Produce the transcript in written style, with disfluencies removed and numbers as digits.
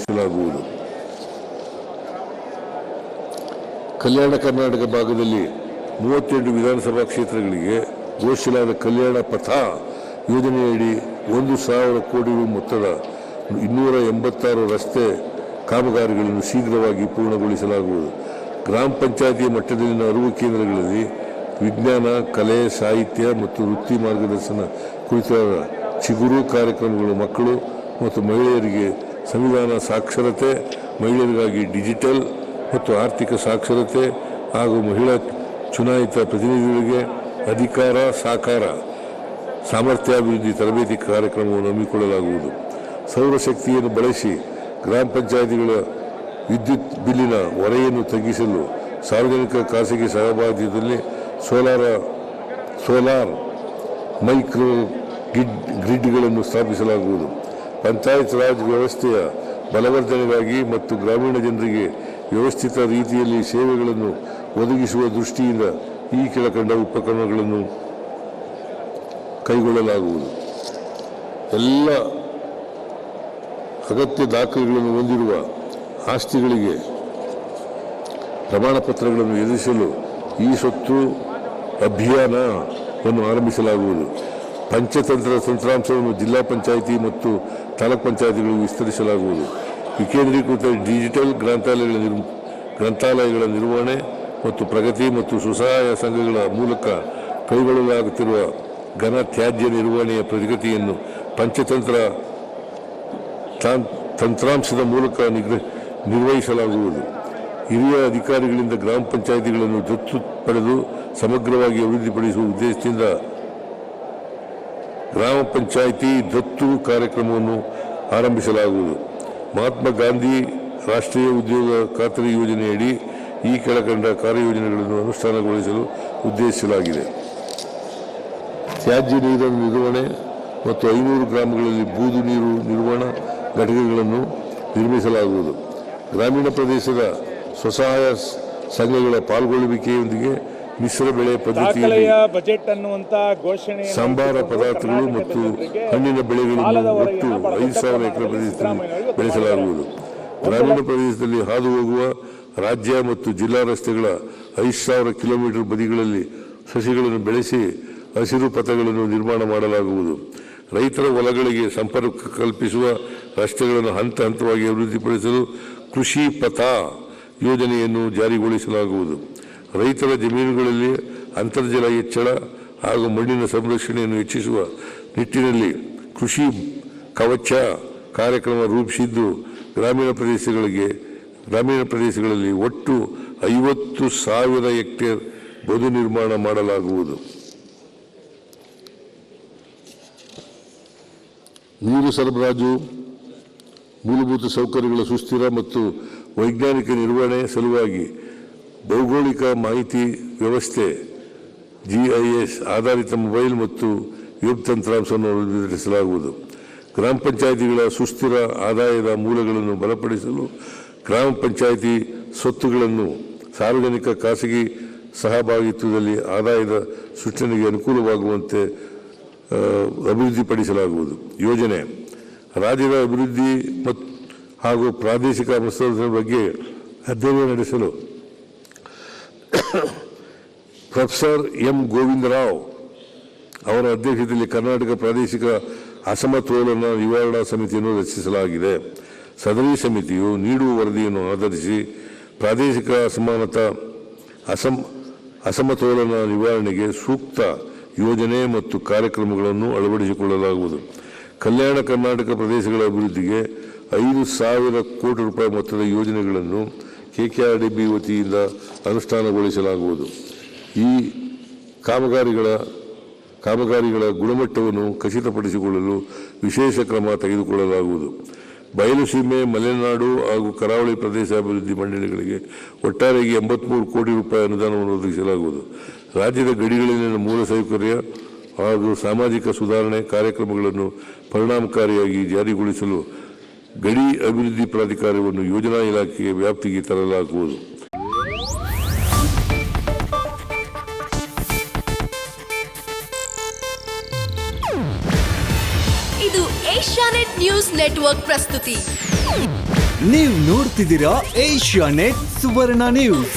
ಜಾರಿಗೊಳಿಸಲಾಗುವುದು. ಕಲ್ಯಾಣ ಕರ್ನಾಟಕ ಭಾಗದಲ್ಲಿ 32 ವಿಧಾನಸಭಾ ಕ್ಷೇತ್ರಗಳಿಗೆ ಘೋಷಿಸಲಾದ ಕಲ್ಯಾಣ ಪಥ ಯೋಜನೆಯಡಿ 1,000 ಕೋಟಿ ರು ಮೊತ್ತದ 286 ರಸ್ತೆ ಕಾಮಗಾರಿಗಳನ್ನು ಶೀಘ್ರವಾಗಿ ಪೂರ್ಣಗೊಳಿಸಲಾಗುವುದು. ಗ್ರಾಮ ಪಂಚಾಯಿತಿ ಮಟ್ಟದಲ್ಲಿನ 60 ಕೇಂದ್ರಗಳಲ್ಲಿ ವಿಜ್ಞಾನ, ಕಲೆ, ಸಾಹಿತ್ಯ ಮತ್ತು ವೃತ್ತಿ ಮಾರ್ಗದರ್ಶನ ಕುರಿತಾದ ಚಿಗುರು ಕಾರ್ಯಕ್ರಮಗಳು ಮಕ್ಕಳು ಮತ್ತು ಮಹಿಳೆಯರಿಗೆ ಸಂವಿಧಾನ ಸಾಕ್ಷರತೆ, ಮಹಿಳೆಯರಿಗಾಗಿ ಡಿಜಿಟಲ್ ಮತ್ತು ಆರ್ಥಿಕ ಸಾಕ್ಷರತೆ ಹಾಗೂ ಮಹಿಳಾ ಚುನಾಯಿತ ಪ್ರತಿನಿಧಿಗಳಿಗೆ ಅಧಿಕಾರ ಸಾಕಾರ ಸಾಮರ್ಥ್ಯಾಭಿವೃದ್ಧಿ ತರಬೇತಿ ಕಾರ್ಯಕ್ರಮವನ್ನು ಹಮ್ಮಿಕೊಳ್ಳಲಾಗುವುದು. ಸೌರಶಕ್ತಿಯನ್ನು ಬಳಸಿ ಗ್ರಾಮ ಪಂಚಾಯಿತಿಗಳ ವಿದ್ಯುತ್ ಬಿಲ್ಲಿನ ಹೊರೆಯನ್ನು ತಗ್ಗಿಸಲು ಸಾರ್ವಜನಿಕ ಖಾಸಗಿ ಸಹಭಾಗಿತ್ವದಲ್ಲಿ ಸೋಲಾರ್ ಮೈಕ್ರೋ ಗ್ರಿಡ್ಗಳನ್ನು ಸ್ಥಾಪಿಸಲಾಗುವುದು. ಪಂಚಾಯತ್ ರಾಜ್ ವ್ಯವಸ್ಥೆಯ ಬಲವರ್ಧನೆಗಾಗಿ ಮತ್ತು ಗ್ರಾಮೀಣ ಜನರಿಗೆ ವ್ಯವಸ್ಥಿತ ರೀತಿಯಲ್ಲಿ ಸೇವೆಗಳನ್ನು ಒದಗಿಸುವ ದೃಷ್ಟಿಯಿಂದ ಈ ಕೆಳಕಂಡ ಉಪಕ್ರಮಗಳನ್ನು ಕೈಗೊಳ್ಳಲಾಗುವುದು. ಎಲ್ಲ ಅಗತ್ಯ ದಾಖಲೆಗಳನ್ನು ಹೊಂದಿರುವ ಆಸ್ತಿಗಳಿಗೆ ಪ್ರಮಾಣ ಪತ್ರಗಳನ್ನು ಎದುರಿಸಲು ಈ ಸ್ವತ್ತು ಅಭಿಯಾನವನ್ನು ಆರಂಭಿಸಲಾಗುವುದು. ಪಂಚತಂತ್ರ ತಂತ್ರಾಂಶವನ್ನು ಜಿಲ್ಲಾ ಪಂಚಾಯಿತಿ ಮತ್ತು ತಾಲೂಕು ಪಂಚಾಯಿತಿಗಳಿಗೆ ವಿಸ್ತರಿಸಲಾಗುವುದು. ವಿಕೇಂದ್ರೀಕೃತ ಡಿಜಿಟಲ್ ಗ್ರಂಥಾಲಯಗಳ ನಿರ್ವಹಣೆ ಮತ್ತು ಪ್ರಗತಿ ಮತ್ತು ಸ್ವಸಹಾಯ ಸಂಘಗಳ ಮೂಲಕ ಕೈಗೊಳ್ಳಲಾಗುತ್ತಿರುವ ಘನ ತ್ಯಾಜ್ಯ ನಿರ್ವಹಣೆಯ ಪ್ರಗತಿಯನ್ನು ಪಂಚತಂತ್ರ ತಂತ್ರಾಂಶದ ಮೂಲಕ ನಿರ್ವಹಿಸಲಾಗುವುದು. ಹಿರಿಯ ಅಧಿಕಾರಿಗಳಿಂದ ಗ್ರಾಮ ಪಂಚಾಯಿತಿಗಳನ್ನು ದತ್ತು ಪಡೆದು ಸಮಗ್ರವಾಗಿ ಅಭಿವೃದ್ಧಿಪಡಿಸುವ ಉದ್ದೇಶದಿಂದ ಗ್ರಾಮ ಪಂಚಾಯಿತಿ ದತ್ತು ಕಾರ್ಯಕ್ರಮವನ್ನು ಆರಂಭಿಸಲಾಗುವುದು. ಮಹಾತ್ಮ ಗಾಂಧಿ ರಾಷ್ಟ್ರೀಯ ಉದ್ಯೋಗ ಖಾತರಿ ಯೋಜನೆಯಡಿ ಈ ಕೆಳಕಂಡ ಕಾರ್ಯಯೋಜನೆಗಳನ್ನು ಅನುಷ್ಠಾನಗೊಳಿಸಲು ಉದ್ದೇಶಿಸಲಾಗಿದೆ. ತ್ಯಾಜ್ಯ ನೀರಿನ ನಿರ್ವಹಣೆ ಮತ್ತು 500 ಗ್ರಾಮಗಳಲ್ಲಿ ಬೂದು ನೀರು ನಿರ್ವಹಣಾ ಘಟಕಗಳನ್ನು ನಿರ್ಮಿಸಲಾಗುವುದು. ಗ್ರಾಮೀಣ ಪ್ರದೇಶದ ಸ್ವಸಹಾಯ ಸಂಘಗಳ ಪಾಲ್ಗೊಳ್ಳುವಿಕೆಯೊಂದಿಗೆ ಮಿಶ್ರ ಬೆಳೆ ಪದ್ಧತಿಯಲ್ಲಿ ಸಂಬಾರ ಪದಾರ್ಥಗಳು ಮತ್ತು ಹಣ್ಣಿನ ಬೆಳೆಗಳನ್ನು ಒಟ್ಟು 5,000 ಎಕರೆ ಪ್ರದೇಶದಲ್ಲಿ ಬೆಳೆಸಲಾಗುವುದು. ಗ್ರಾಮೀಣ ಪ್ರದೇಶದಲ್ಲಿ ಹಾದು ಹೋಗುವ ರಾಜ್ಯ ಮತ್ತು ಜಿಲ್ಲಾ ರಸ್ತೆಗಳ 5,000 ಕಿಲೋಮೀಟರ್ ಬದಿಗಳಲ್ಲಿ ಸಸಿಗಳನ್ನು ಬೆಳೆಸಿ ಹಸಿರು ಪಥಗಳನ್ನು ನಿರ್ಮಾಣ ಮಾಡಲಾಗುವುದು. ರೈತರ ಹೊಲಗಳಿಗೆ ಸಂಪರ್ಕ ಕಲ್ಪಿಸುವ ರಸ್ತೆಗಳನ್ನು ಹಂತ ಹಂತವಾಗಿ ಅಭಿವೃದ್ಧಿಪಡಿಸಲು ಕೃಷಿ ಪಥ ಯೋಜನೆಯನ್ನು ಜಾರಿಗೊಳಿಸಲಾಗುವುದು. ರೈತರ ಜಮೀನುಗಳಲ್ಲಿ ಅಂತರ್ಜಲ ಹೆಚ್ಚಳ ಹಾಗೂ ಮಣ್ಣಿನ ಸಂರಕ್ಷಣೆಯನ್ನು ಹೆಚ್ಚಿಸುವ ನಿಟ್ಟಿನಲ್ಲಿ ಕೃಷಿ ಕವಚ ಕಾರ್ಯಕ್ರಮ ರೂಪಿಸಿದ್ದು ಗ್ರಾಮೀಣ ಪ್ರದೇಶಗಳಲ್ಲಿ ಒಟ್ಟು 50,000 ಹೆಕ್ಟೇರ್ ಬದು ನಿರ್ಮಾಣ ಮಾಡಲಾಗುವುದು. ನೀರು ಸರಬರಾಜು, ಮೂಲಭೂತ ಸೌಕರ್ಯಗಳ ಸುಸ್ಥಿರ ಮತ್ತು ವೈಜ್ಞಾನಿಕ ನಿರ್ವಹಣೆ ಸಲುವಾಗಿ ಭೌಗೋಳಿಕ ಮಾಹಿತಿ ವ್ಯವಸ್ಥೆ GIS ಆಧಾರಿತ ಮೊಬೈಲ್ ಮತ್ತು ವೆಬ್ ತಂತ್ರಾಂಶವನ್ನು ಅಭಿವೃದ್ಧಿಪಡಿಸಲಾಗುವುದು. ಗ್ರಾಮ ಪಂಚಾಯಿತಿಗಳ ಸುಸ್ಥಿರ ಆದಾಯದ ಮೂಲಗಳನ್ನು ಬಲಪಡಿಸಲು ಗ್ರಾಮ ಪಂಚಾಯಿತಿ ಸ್ವತ್ತುಗಳನ್ನು ಸಾರ್ವಜನಿಕ ಖಾಸಗಿ ಸಹಭಾಗಿತ್ವದಲ್ಲಿ ಆದಾಯದ ಸೃಷ್ಟಿಗೆ ಅನುಕೂಲವಾಗುವಂತೆ ಅಭಿವೃದ್ಧಿಪಡಿಸಲಾಗುವುದು. ಯೋಜನೆ ರಾಜ್ಯದ ಅಭಿವೃದ್ಧಿ ಹಾಗೂ ಪ್ರಾದೇಶಿಕ ಮಸೂದೆಗಳ ಬಗ್ಗೆ ಅಧ್ಯಯನ ನಡೆಸಲು ಪ್ರೊಫೆಸರ್ M. ಗೋವಿಂದರಾವ್ ಅವರ ಅಧ್ಯಕ್ಷತೆಯಲ್ಲಿ ಕರ್ನಾಟಕ ಪ್ರಾದೇಶಿಕ ಅಸಮತೋಲನ ನಿವಾರಣಾ ಸಮಿತಿಯನ್ನು ರಚಿಸಲಾಗಿದೆ. ಸದರಿ ಸಮಿತಿಯು ನೀಡುವ ವರದಿಯನ್ನು ಆಧರಿಸಿ ಪ್ರಾದೇಶಿಕ ಅಸಮತೋಲನ ನಿವಾರಣೆಗೆ ಸೂಕ್ತ ಯೋಜನೆ ಮತ್ತು ಕಾರ್ಯಕ್ರಮಗಳನ್ನು ಅಳವಡಿಸಿಕೊಳ್ಳಲಾಗುವುದು. ಕಲ್ಯಾಣ ಕರ್ನಾಟಕ ಪ್ರದೇಶಗಳ ಅಭಿವೃದ್ಧಿಗೆ 5,000 ಕೋಟಿ ರೂಪಾಯಿ ಮೊತ್ತದ ಯೋಜನೆಗಳನ್ನು KKRDB ವತಿಯಿಂದ ಅನುಷ್ಠಾನಗೊಳಿಸಲಾಗುವುದು. ಈ ಕಾಮಗಾರಿಗಳ ಗುಣಮಟ್ಟವನ್ನು ಖಚಿತಪಡಿಸಿಕೊಳ್ಳಲು ವಿಶೇಷ ಕ್ರಮ ತೆಗೆದುಕೊಳ್ಳಲಾಗುವುದು. ಬಯಲುಸೀಮೆ, ಮಲೆನಾಡು ಹಾಗೂ ಕರಾವಳಿ ಪ್ರದೇಶ ಅಭಿವೃದ್ಧಿ ಮಂಡಳಿಗಳಿಗೆ ಒಟ್ಟಾರೆಯಾಗಿ 83 ಕೋಟಿ ರೂಪಾಯಿ ಅನುದಾನವನ್ನು ಒದಗಿಸಲಾಗುವುದು. ರಾಜ್ಯದ ಗಡಿಗಳಲ್ಲಿನ ಮೂಲಸೌಕರ್ಯ ಹಾಗೂ ಸಾಮಾಜಿಕ ಸುಧಾರಣೆ ಕಾರ್ಯಕ್ರಮಗಳನ್ನು ಪರಿಣಾಮಕಾರಿಯಾಗಿ ಜಾರಿಗೊಳಿಸಲು ಗಡಿ ಅಭಿವೃದ್ಧಿ ಪ್ರಾಧಿಕಾರವನ್ನು ಯೋಜನಾ ಇಲಾಖೆಯ ವ್ಯಾಪ್ತಿಗೆ ತರಲಾಗುವುದು. ಇದು ಏಷ್ಯಾನೆಟ್ ನ್ಯೂಸ್ ನೆಟ್ವರ್ಕ್ ಪ್ರಸ್ತುತಿ. ನೀವು ನೋಡ್ತಿದ್ದೀರಾ ಏಷ್ಯಾ ನೆಟ್ ಸುವರ್ಣ ನ್ಯೂಸ್.